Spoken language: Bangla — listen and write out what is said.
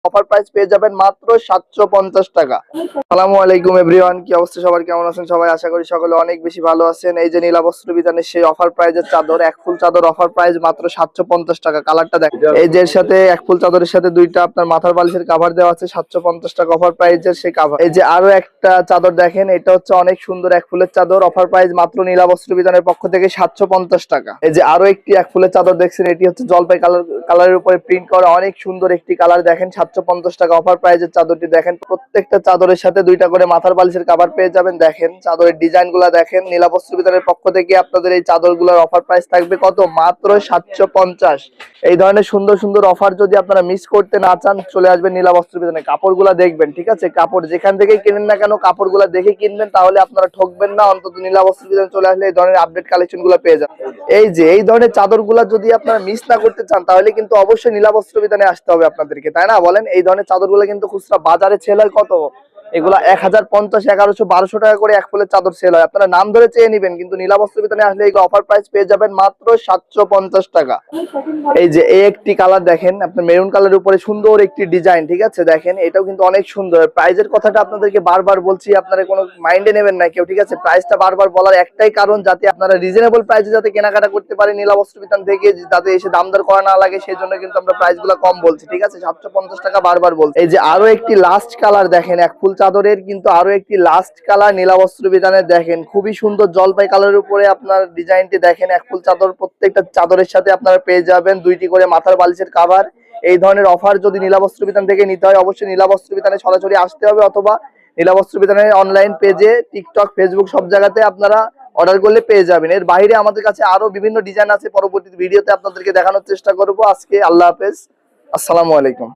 অফার প্রাইস পেয়ে যাবেন মাত্র 750 টাকা। আসসালামু আলাইকুম এভরিওয়ান, কি অবস্থা সবার, কেমন আছেন সবাই? আশা করি সকলে অনেক বেশি ভালো আছেন। এই যে নীলা বস্ত্র বিতানের সেই অফার প্রাইজের চাদর, এক ফুল চাদর অফার প্রাইস মাত্র 750 টাকা। কালারটা দেখেন, এই যে এর সাথে এক ফুল চাদরের সাথে দুইটা আপনার মাথার বালিশের কভার দেওয়া আছে 750 টাকা অফার প্রাইজের সেই কভার। এই যে আরো একটা চাদর দেখেন, এটা হচ্ছে অনেক সুন্দর এক ফুলের চাদর, অফার প্রাইস মাত্র নীলা বস্ত্র বিতানের পক্ষ থেকে 750 টাকা। এই যে আরো একটি এক ফুলের চাদর দেখছেন, এটি হচ্ছে জলপাই কালারের উপরে প্রিন্ট করা অনেক সুন্দর একটি কালার, দেখেন 750 টাকা অফার প্রাইজের চাদরটি। দেখেন প্রত্যেকটা চাদরের সাথে দুইটা করে মাথার বালিশের কভার পেয়ে যাবেন। দেখেন চাদরের ডিজাইন গুলা দেখেন। নীলা বস্ত্র বিতানের পক্ষ থেকে আপনাদের এই চাদর গুলার অফার প্রাইস থাকবে কত? মাত্র 750। এই ধরনের সুন্দর সুন্দর অফার যদি আপনারা মিস করতে না চান, চলে আসবেন নীলা বস্ত্র বিতানে। কাপড়গুলা দেখবেন, ঠিক আছে? কাপড় যেখান থেকে কিনেন না কেন কাপড়গুলা দেখে কিনবেন, তাহলে আপনারা ঠকবেন না। অন্তত নীলা বস্ত্র বিতানে চলে আসলে এই ধরনের আপডেট কালেকশন গুলো পেয়ে যাবেন। এই যে এই ধরনের চাদর গুলা যদি আপনারা মিস না করতে চান, তাহলে কিন্তু অবশ্যই নীলা বস্ত্র বিতানে আসতে হবে আপনাদেরকে, তাই না বলেন? এই ধরনের চাদর গুলা কিন্তু খুচরা বাজারে সেল হয় কত? এগুলা 1050, 1100, 1200 টাকা করে এক ফুলের চাদর সেল হয়। আপনারা নাম ধরে চেয়ে নিবেন, কিন্তু নীলা বস্ত্র বিতানে আসলে এই অফার প্রাইস পেয়ে যাবেন মাত্র 750 টাকা। এই যে এই একটি কালার দেখেন, আপনার মেরুন কালারের উপরে সুন্দর একটি ডিজাইন, ঠিক আছে? দেখেন এটাও কিন্তু অনেক সুন্দর। প্রাইজের কথাটা আপনাদেরকে বারবার বলছি, আপনারা কোনো মাইন্ডে নেবেন না কেউ, ঠিক আছে? প্রাইসটা বারবার বলার একটাই কারণ, যাতে আপনারা রিজনেবল প্রাইসে যাতে কেনাকাটা করতে পারেন নীলা বস্ত্র বিতান থেকে, যাতে এসে দাম দর করা না লাগে, সেই জন্য কিন্তু আমরা প্রাইস গুলো কম বলছি, ঠিক আছে? 750 টাকা বারবার বলছি। এই যে আরো একটি লাস্ট কালার দেখেন, এক ফুল চাদরের কিন্তু আরো একটি লাস্ট কালার নীলা বস্ত্র বিতানের। দেখেন খুবই সুন্দর জলপাই কালারের উপরে আপনার ডিজাইনটি দেখেন। এক ফুল চাদর, প্রত্যেকটা চাদরের সাথে আপনারা পেয়ে যাবেন দুইটি করে মাথার বালিশের কভার। এই ধরনের অফার যদি নীলা বস্ত্র বিতান থেকে নিতে হয়, অবশ্যই নীলা বস্ত্র বিতানে সরাসরি আসতে হবে, অথবা নীলা বস্ত্র বিতানের অনলাইন পেজে, টিকটক, ফেসবুক সব জায়গাতে আপনারা অর্ডার করলে পেয়ে যাবেন। এর বাইরে আমাদের কাছে আরো বিভিন্ন ডিজাইন আছে, পরবর্তী ভিডিওতে আপনাদেরকে দেখানোর চেষ্টা করব। আজকে আল্লাহ হাফেজ, আসসালামু আলাইকুম।